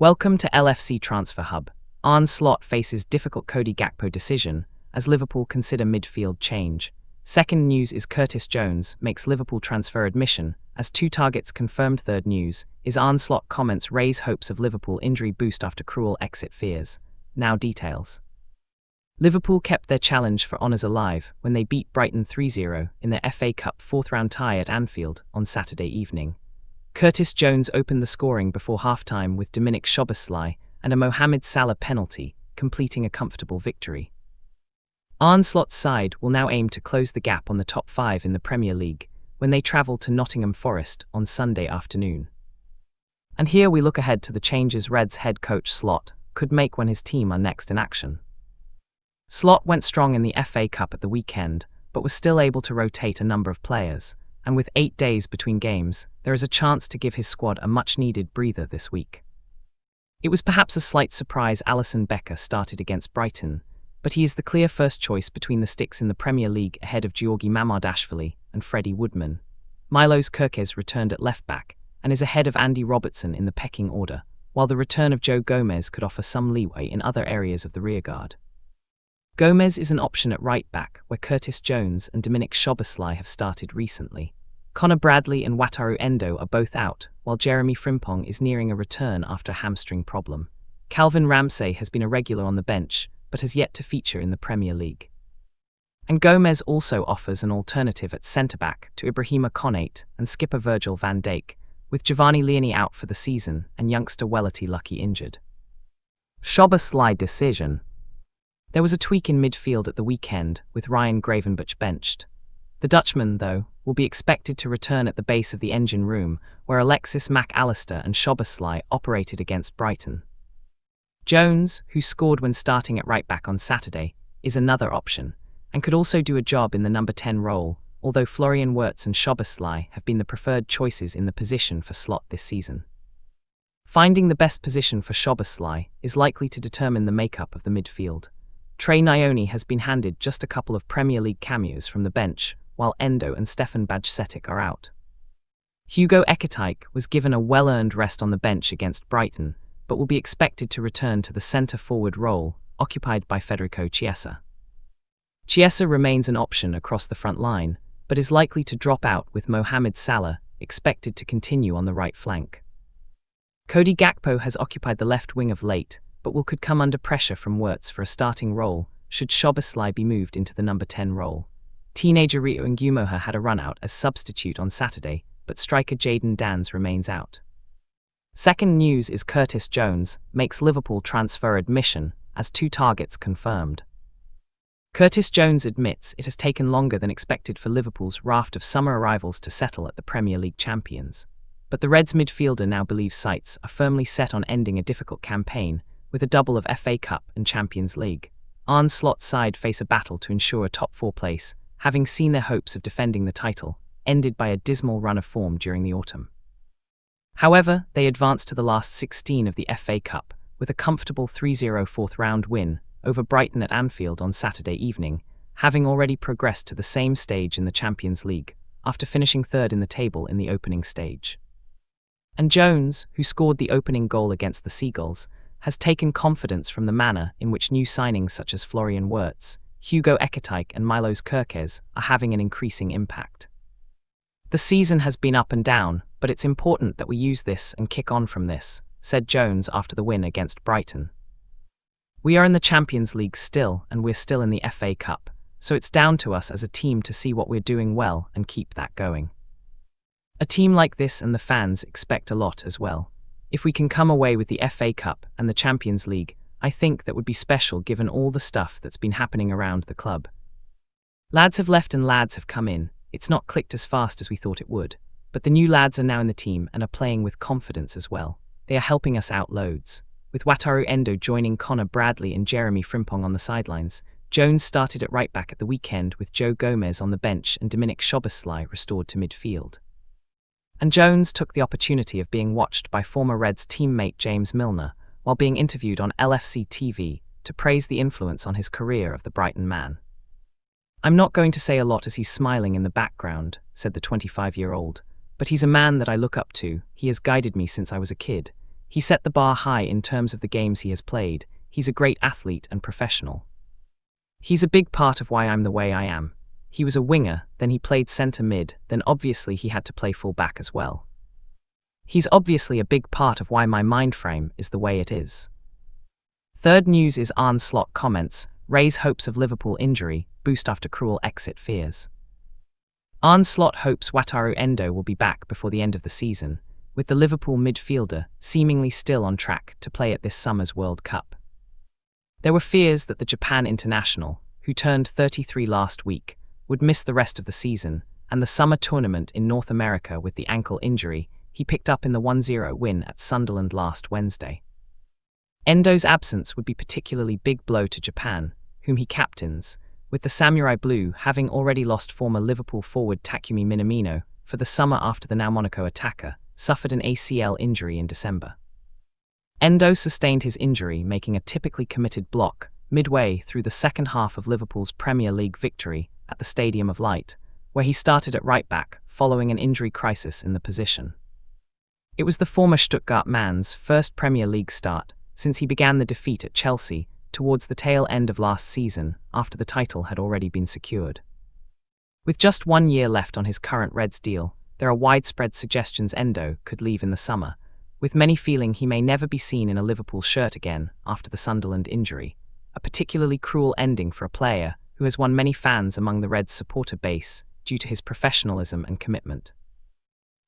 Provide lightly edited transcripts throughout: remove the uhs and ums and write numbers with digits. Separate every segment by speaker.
Speaker 1: Welcome to LFC Transfer Hub. Arne Slot faces difficult Cody Gakpo decision as Liverpool consider midfield change. Second news is Curtis Jones makes Liverpool transfer admission as two targets confirmed. Third news is Arne Slot comments raise hopes of Liverpool injury boost after cruel exit fears. Now details. Liverpool kept their challenge for honours alive when they beat Brighton 3-0 in their FA Cup fourth-round tie at Anfield on Saturday evening. Curtis Jones opened the scoring before half-time with Dominik Szoboszlai and a Mohamed Salah penalty, completing a comfortable victory. Arne Slot's side will now aim to close the gap on the top five in the Premier League when they travel to Nottingham Forest on Sunday afternoon. And here we look ahead to the changes Reds head coach Slot could make when his team are next in action. Slot went strong in the FA Cup at the weekend, but was still able to rotate a number of players, and with 8 days between games, there is a chance to give his squad a much-needed breather this week. It was perhaps a slight surprise Alisson Becker started against Brighton, but he is the clear first choice between the sticks in the Premier League ahead of Georgi Mamardashvili and Freddie Woodman. Milos Kerkez returned at left-back and is ahead of Andy Robertson in the pecking order, while the return of Joe Gomez could offer some leeway in other areas of the rearguard. Gomez is an option at right-back, where Curtis Jones and Dominik Szoboszlai have started recently. Conor Bradley and Wataru Endo are both out, while Jeremy Frimpong is nearing a return after a hamstring problem. Calvin Ramsey has been a regular on the bench, but has yet to feature in the Premier League. And Gomez also offers an alternative at centre-back to Ibrahima Konate and skipper Virgil van Dijk, with Giovanni Liani out for the season and youngster Welity Lucky injured. Szoboszlai decision. There was a tweak in midfield at the weekend, with Ryan Gravenberch benched. The Dutchman, though, will be expected to return at the base of the engine room, where Alexis Mac Allister and Szoboszlai operated against Brighton. Jones, who scored when starting at right-back on Saturday, is another option, and could also do a job in the number 10 role, although Florian Wirtz and Szoboszlai have been the preferred choices in the position for Slot this season. Finding the best position for Szoboszlai is likely to determine the makeup of the midfield. Trey Nyoni has been handed just a couple of Premier League cameos from the bench, while Endo and Stefan Bajcetic are out. Hugo Ekitike was given a well-earned rest on the bench against Brighton, but will be expected to return to the centre-forward role, occupied by Federico Chiesa. Chiesa remains an option across the front line, but is likely to drop out with Mohamed Salah expected to continue on the right flank. Cody Gakpo has occupied the left wing of late, but could come under pressure from Wirtz for a starting role should Szoboszlai be moved into the number 10 role. Teenager Rio Ngumoha had a run-out as substitute on Saturday, but striker Jadon Danns remains out. Second news is Curtis Jones makes Liverpool transfer admission as two targets confirmed. Curtis Jones admits it has taken longer than expected for Liverpool's raft of summer arrivals to settle at the Premier League champions, but the Reds midfielder now believes sights are firmly set on ending a difficult campaign with a double of FA Cup and Champions League. Arne Slot's side face a battle to ensure a top 4 place, having seen their hopes of defending the title ended by a dismal run of form during the autumn. However, they advanced to the last 16 of the FA Cup with a comfortable 3-0 fourth-round win over Brighton at Anfield on Saturday evening, having already progressed to the same stage in the Champions League after finishing third in the table in the opening stage. And Jones, who scored the opening goal against the Seagulls, has taken confidence from the manner in which new signings such as Florian Wirtz, Hugo Ekitike and Milos Kerkez are having an increasing impact. The season has been up and down, but it's important that we use this and kick on from this, said Jones after the win against Brighton. We are in the Champions League still, and we're still in the FA Cup, so it's down to us as a team to see what we're doing well and keep that going. A team like this and the fans expect a lot as well. If we can come away with the FA Cup and the Champions League, I think that would be special given all the stuff that's been happening around the club. Lads have left and lads have come in. It's not clicked as fast as we thought it would, but the new lads are now in the team and are playing with confidence as well. They are helping us out loads. With Wataru Endo joining Conor Bradley and Jeremy Frimpong on the sidelines, Jones started at right-back at the weekend with Joe Gomez on the bench and Dominik Szoboszlai restored to midfield. And Jones took the opportunity of being watched by former Reds teammate James Milner while being interviewed on LFC TV to praise the influence on his career of the Brighton man. "I'm not going to say a lot as he's smiling in the background," said the 25-year-old, "but he's a man that I look up to. He has guided me since I was a kid. He set the bar high in terms of the games he has played. He's a great athlete and professional. He's a big part of why I'm the way I am. He was a winger, then he played centre mid, then obviously he had to play full back as well. He's obviously a big part of why my mind frame is the way it is. Third news is Arne Slot comments, raise hopes of Liverpool injury, boost after cruel exit fears. Arne Slot hopes Wataru Endo will be back before the end of the season, with the Liverpool midfielder seemingly still on track to play at this summer's World Cup. There were fears that the Japan international, who turned 33 last week, would miss the rest of the season and the summer tournament in North America with the ankle injury he picked up in the 1-0 win at Sunderland last Wednesday. Endo's absence would be a particularly big blow to Japan, whom he captains, with the Samurai Blue having already lost former Liverpool forward Takumi Minamino for the summer after the now Monaco attacker suffered an ACL injury in December. Endo sustained his injury making a typically committed block midway through the second half of Liverpool's Premier League victory at the Stadium of Light, where he started at right-back following an injury crisis in the position. It was the former Stuttgart man's first Premier League start since he began the defeat at Chelsea towards the tail end of last season after the title had already been secured. With just 1 year left on his current Reds deal, there are widespread suggestions Endo could leave in the summer, with many feeling he may never be seen in a Liverpool shirt again after the Sunderland injury, a particularly cruel ending for a player who has won many fans among the Reds supporter base due to his professionalism and commitment.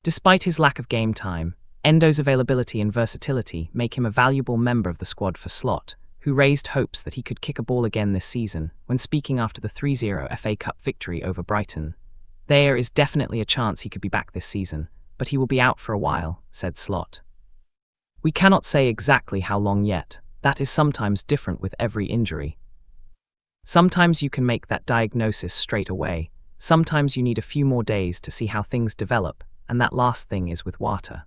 Speaker 1: Despite his lack of game time, Endo's availability and versatility make him a valuable member of the squad for Slot, who raised hopes that he could kick a ball again this season when speaking after the 3-0 FA Cup victory over Brighton. There is definitely a chance he could be back this season, but he will be out for a while, said Slot. We cannot say exactly how long yet. That is sometimes different with every injury. Sometimes you can make that diagnosis straight away. Sometimes you need a few more days to see how things develop, and that last thing is with Wata.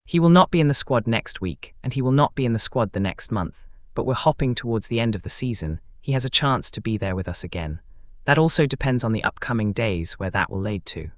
Speaker 1: He will not be in the squad next week, and he will not be in the squad the next month, but we're hopping towards the end of the season. He has a chance to be there with us again. That also depends on the upcoming days where that will lead to.